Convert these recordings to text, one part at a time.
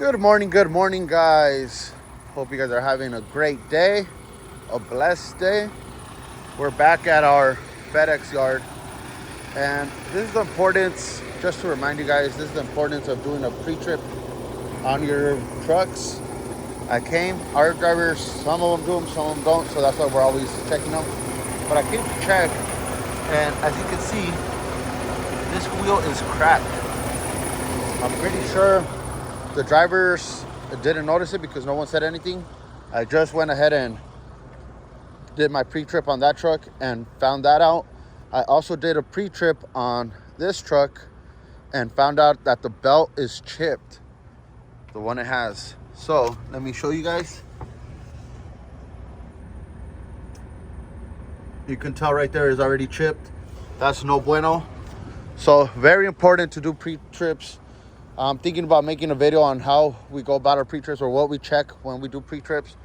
Good morning, guys. Hope you guys are having a great day, a blessed day. We're back at our Bendix yard, and this is the importance, just to remind you guys, this is the importance of doing a pre-trip on your trucks. Our drivers, some of them do them, some of them don't, so that's why we're always checking them. But I came to check, and as you can see, this wheel is cracked. I'm pretty sure the drivers didn't notice it because no one said anything. I just went ahead and did my pre-trip on that truck and found that out. I also did a pre-trip on this truck and found out that the belt is chipped, the one it has. So let me show you guys. You can tell right there is already chipped. That's no bueno. So very important to do pre-trips. I'm thinking about making a video on how we go about our pre-trips or what we check when we do pre-trips.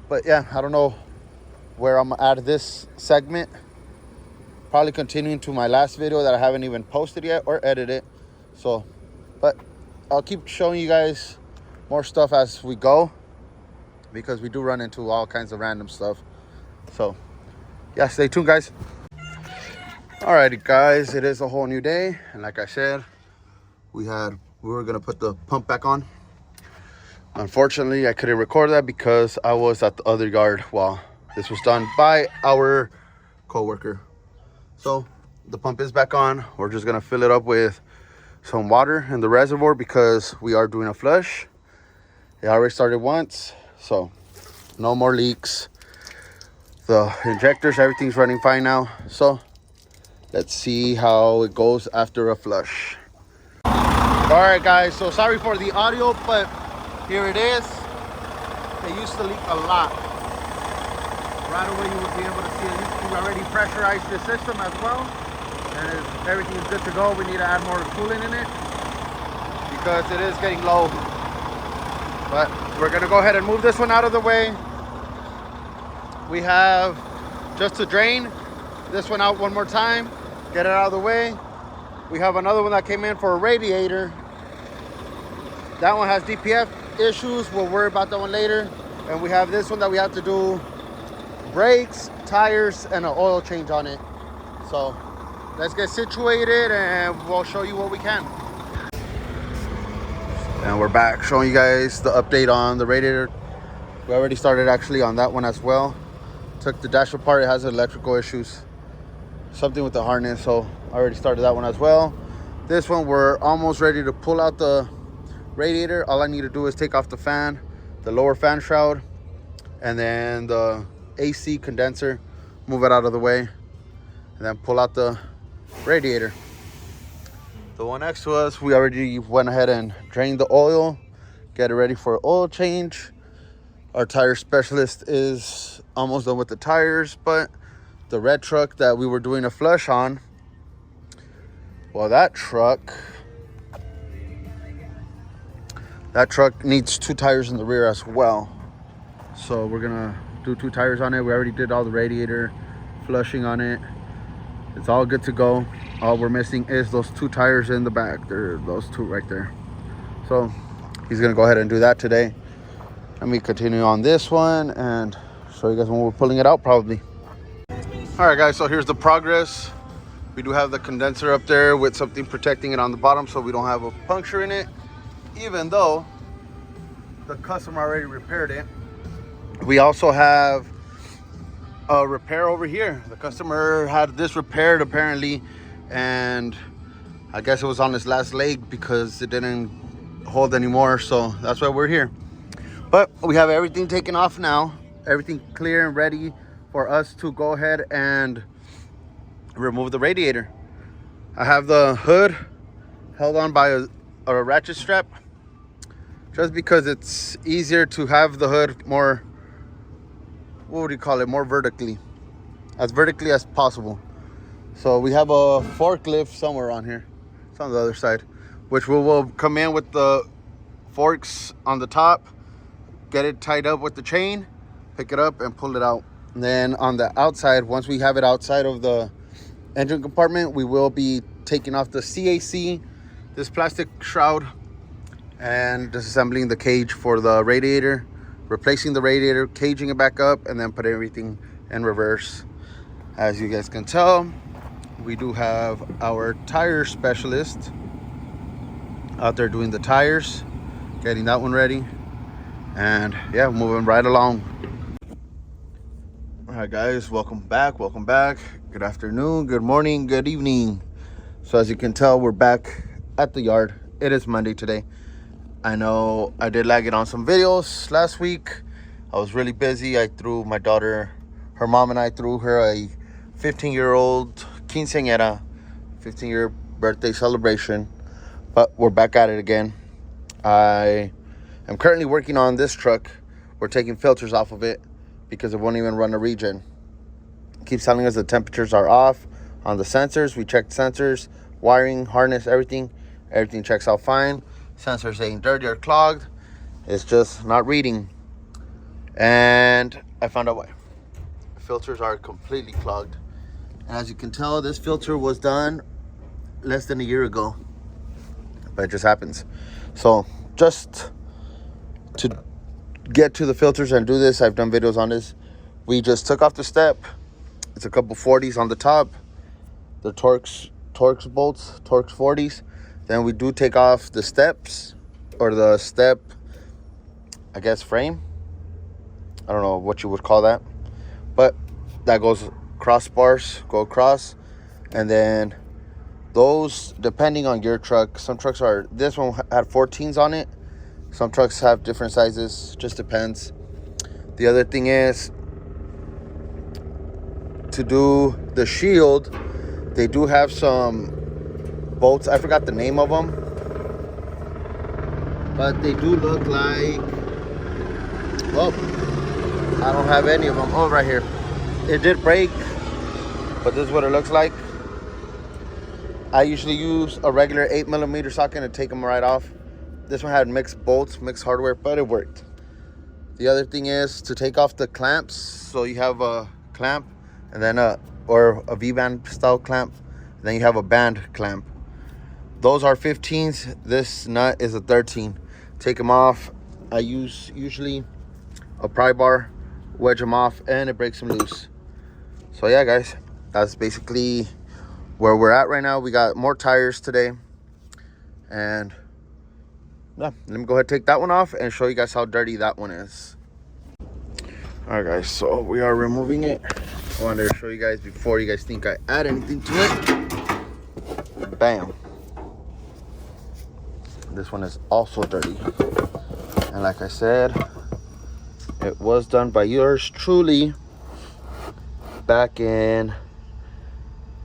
But yeah, I don't know where I'm at this segment. Probably continuing to my last video that I haven't even posted yet or edited. So, but I'll keep showing you guys more stuff as we go, because we do run into all kinds of random stuff. So yeah, stay tuned, guys. Alrighty, guys, it is a whole new day, and like I said, we were gonna put the pump back on. Unfortunately, I couldn't record that because I was at the other yard while this was done by our co-worker. So the pump is back on. We're just gonna fill it up with some water in the reservoir because we are doing a flush. It already started once, so no more leaks. The injectors, everything's running fine now. So let's see how it goes after a flush. All right, guys, so sorry for the audio, but here it is. It used to leak a lot. Right away, you would be able to see it. We already pressurized the system as well, and everything is good to go. We need to add more coolant in it because it is getting low. But we're gonna go ahead and move this one out of the way. We have just to drain this one out one more time, get it out of the way. We have another one that came in for a radiator. That one has DPF issues. We'll worry about that one later. And we have this one that we have to do brakes, tires, and an oil change on it. So let's get situated and we'll show you what we can. And we're back showing you guys the update on the radiator. We already started actually on that one as well. Took the dash apart. It has electrical issues, something with the harness, so I already started that one as well. This one we're almost ready to pull out the radiator. All I need to do is take off the fan, the lower fan shroud, and then the AC condenser, move it out of the way, and then pull out the radiator. The one next to us, we already went ahead and drained the oil, get it ready for oil change. Our tire specialist is almost done with the tires, but the red truck that we were doing a flush on, well, that truck needs 2 tires in the rear as well. So we're gonna do 2 tires on it. We already did all the radiator flushing on it. It's all good to go. All we're missing is those 2 tires in the back. They're those 2 right there. So he's gonna go ahead and do that today. Let me continue on this one and show you guys when we're pulling it out probably. All right, guys, so here's the progress. We do have the condenser up there with something protecting it on the bottom so we don't have a puncture in it, even though the customer already repaired it. We also have a repair over here. The customer had this repaired apparently, and I guess it was on his last leg because it didn't hold anymore, so that's why we're here. But we have everything taken off now, everything clear and ready for us to go ahead and remove the radiator. I have the hood held on by a ratchet strap, just because it's easier to have the hood more, what would you call it, more vertically as possible. So we have a forklift somewhere on here. It's on the other side, which we will come in with the forks on the top, get it tied up with the chain, pick it up and pull it out. And then on the outside, once we have it outside of the engine compartment, we will be taking off the CAC, this plastic shroud, and disassembling the cage for the radiator, replacing the radiator, caging it back up, and then put everything in reverse. As you guys can tell, we do have our tire specialist out there doing the tires, getting that one ready, and yeah, moving right along. All right, guys, welcome back. Good afternoon, good morning, good evening. So as you can tell, we're back at the yard. It is Monday today. I know I did lag it on some videos last week. I was really busy. I threw my daughter, her mom and I threw her a 15-year-old quinceañera, 15-year birthday celebration. But we're back at it again. I am currently working on this truck. We're taking filters off of it because it won't even run a regen. It keeps telling us the temperatures are off on the sensors. We checked sensors, wiring, harness, everything. Everything checks out fine. Sensors ain't dirty or clogged. It's just not reading. And I found out why. Filters are completely clogged. And as you can tell, this filter was done less than a year ago. But it just happens. So just to get to the filters and do this, I've done videos on this. We just took off the step. It's a couple 40s on the top. The Torx bolts, Torx 40s. Then we do take off the steps, or the step, I guess, frame. I don't know what you would call that. But that goes crossbars, go across. And then those, depending on your truck, some trucks are, this one had 14s on it. Some trucks have different sizes, just depends. The other thing is, to do the shield, they do have some bolts. I forgot the name of them, but they do look like, oh, I don't have any of them. Oh, right here. It did break, but this is what it looks like. I usually use a regular 8mm socket to take them right off. This one had mixed bolts, mixed hardware, but it worked. The other thing is to take off the clamps. So you have a clamp and then or a V-band style clamp. And then you have a band clamp. Those are 15s. This nut is a 13. Take them off. I use usually a pry bar, wedge them off, and it breaks them loose. So yeah, guys, that's basically where we're at right now. We got more tires today. And yeah, let me go ahead and take that one off and show you guys how dirty that one is. All right, guys, so we are removing it. I wanted to show you guys before you guys think I add anything to it. Bam. This one is also dirty. And like I said, it was done by yours truly back in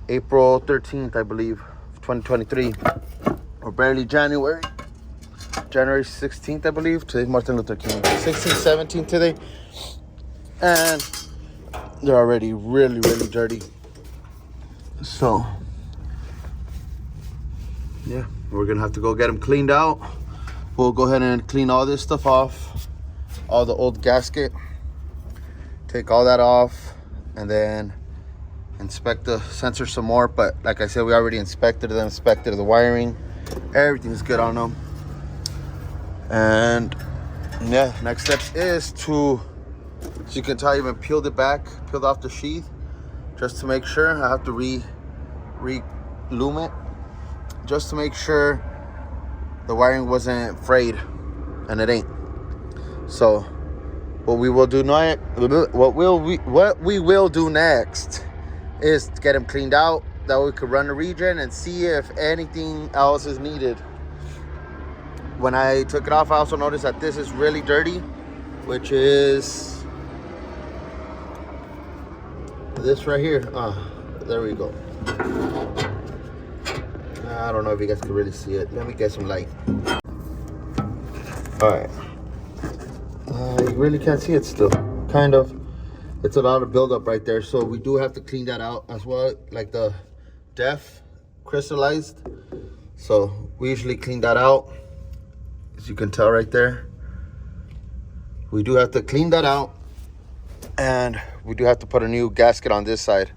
April 13th, I believe, 2023. Or barely January 16th, I believe. Today's Martin Luther King. 16th, 17th today. And they're already really, really dirty. So yeah, we're gonna have to go get them cleaned out. We'll go ahead and clean all this stuff off, all the old gasket, take all that off, and then inspect the sensor some more. But like I said, we already inspected the wiring. Everything's good on them. And yeah, next step is to, as you can tell, I even peeled it back, peeled off the sheath just to make sure. I have to re-lume it just to make sure the wiring wasn't frayed, and it ain't. So what we will do next is to get them cleaned out. That way we could run the regen and see if anything else is needed. When I took it off, I also noticed that this is really dirty, which is this right here. There we go. I don't know if you guys can really see it. Let me get some light. All right. You really can't see it still. Kind of. It's a lot of buildup right there. So we do have to clean that out as well. Like the depth crystallized. So we usually clean that out. As you can tell right there. We do have to clean that out. And we do have to put a new gasket on this side.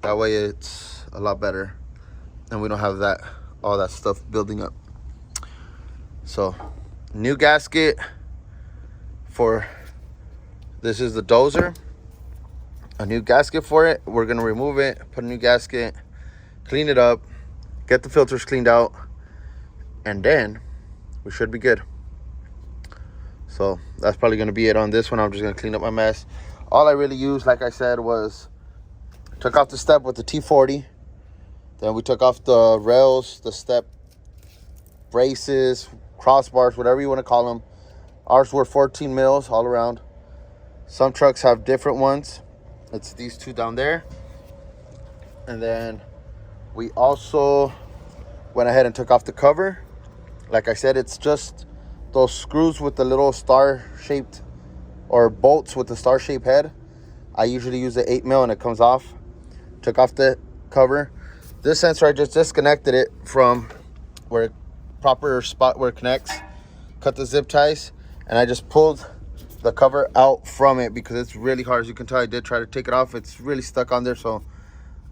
That way it's a lot better. And we don't have that, all that stuff building up. So new gasket for this is the dozer. A new gasket for it. We're gonna remove it, put a new gasket, clean it up, get the filters cleaned out, and then we should be good. So that's probably gonna be it on this one. I'm just gonna clean up my mess. All I really used, like I said, was took off the step with the T40. Then we took off the rails, the step braces, crossbars, whatever you want to call them. Ours were 14 mils all around. Some trucks have different ones. It's these two down there. And then we also went ahead and took off the cover. Like I said, it's just those screws with the little star-shaped, or bolts with the star-shaped head. I usually use the 8 mil and it comes off. Took off the cover. This sensor, I just disconnected it from where proper spot where it connects. Cut the zip ties, and I just pulled the cover out from it because it's really hard. As you can tell, I did try to take it off. It's really stuck on there, so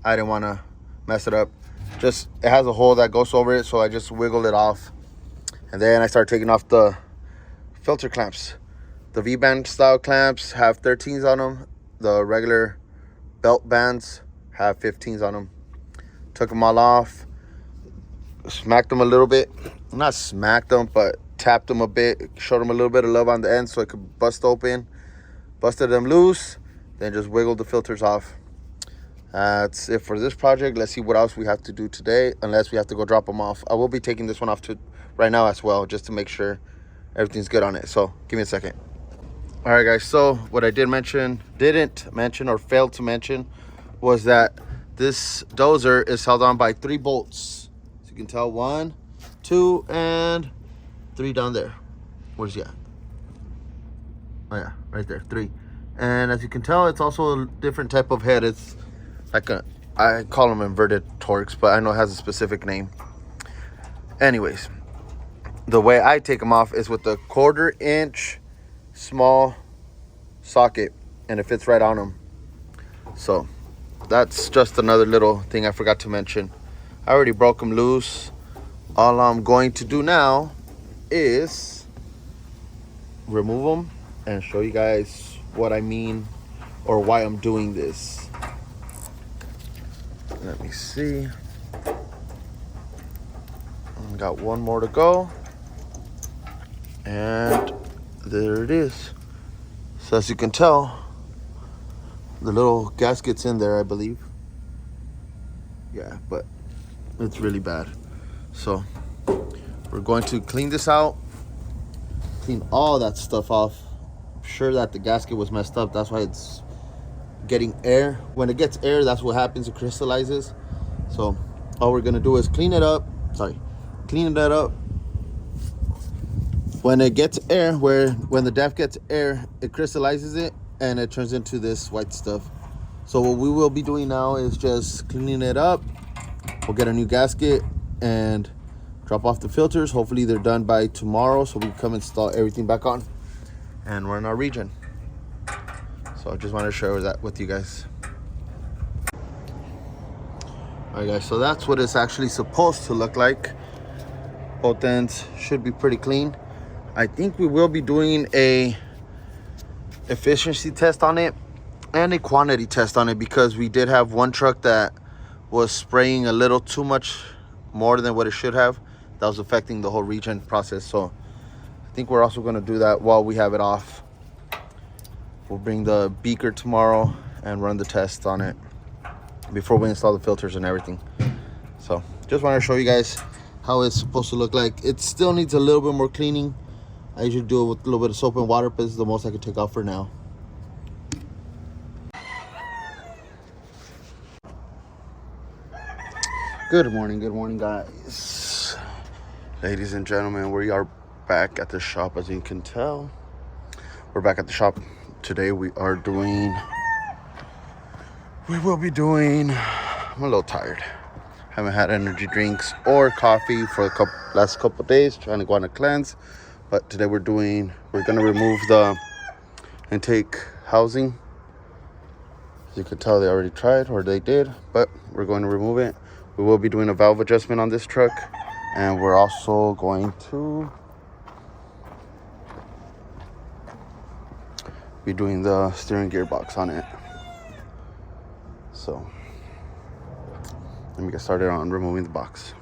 I didn't want to mess it up. Just, it has a hole that goes over it, so I just wiggled it off. And then I started taking off the filter clamps. The V-band style clamps have 13s on them. The regular belt bands have 15s on them. Took them all off. Smacked them a little bit. Not smacked them, but tapped them a bit. Showed them a little bit of love on the end so it could bust open. Busted them loose. Then just wiggled the filters off. That's it for this project. Let's see what else we have to do today, unless we have to go drop them off. I will be taking this one off right now as well, just to make sure everything's good on it. So give me a second. All right, guys. So what I didn't mention or failed to mention was that this dozer is held on by 3 bolts. So you can tell 1, 2, and 3 down there. Where's he at? Oh yeah, right there, 3. And as you can tell, it's also a different type of head. It's like I call them inverted Torx, but I know it has a specific name. Anyways, the way I take them off is with the 1/4 inch small socket, and it fits right on them. So that's just another little thing I forgot to mention. I already broke them loose. All I'm going to do now is remove them and show you guys what I mean or why I'm doing this. Let me see. Got one more to go. And there it is. So as you can tell, the little gasket's in there, I believe. Yeah, but it's really bad. So we're going to clean this out. Clean all that stuff off. I'm sure that the gasket was messed up. That's why it's getting air. When it gets air, that's what happens. It crystallizes. So all we're gonna do is clean it up. Clean that up. When it gets air, when the DEF gets air, it crystallizes it and it turns into this white stuff. So what we will be doing now is just cleaning it up. We'll get a new gasket and drop off the filters. Hopefully they're done by tomorrow so we can come install everything back on. And we're in our region. So I just wanted to share that with you guys. All right, guys, so that's what it's actually supposed to look like. Both ends should be pretty clean. I think we will be doing a efficiency test on it and a quantity test on it, because we did have one truck that was spraying a little too much more than what it should have. That was affecting the whole regen process. So I think we're also going to do that while we have it off. We'll bring the beaker tomorrow and run the test on it before we install the filters and everything. So just want to show you guys how it's supposed to look like. It still needs a little bit more cleaning. I usually do it with a little bit of soap and water, but this is the most I can take off for now. Good morning guys. Ladies and gentlemen, we are back at the shop. As you can tell, we're back at the shop. Today we will be doing, I'm a little tired. Haven't had energy drinks or coffee for the last couple of days, trying to go on a cleanse. But today we're going to remove the intake housing. As you can tell, they already tried, or they did, but we're going to remove it. We will be doing a valve adjustment on this truck, and we're also going to be doing the steering gearbox on it. So let me get started on removing the box.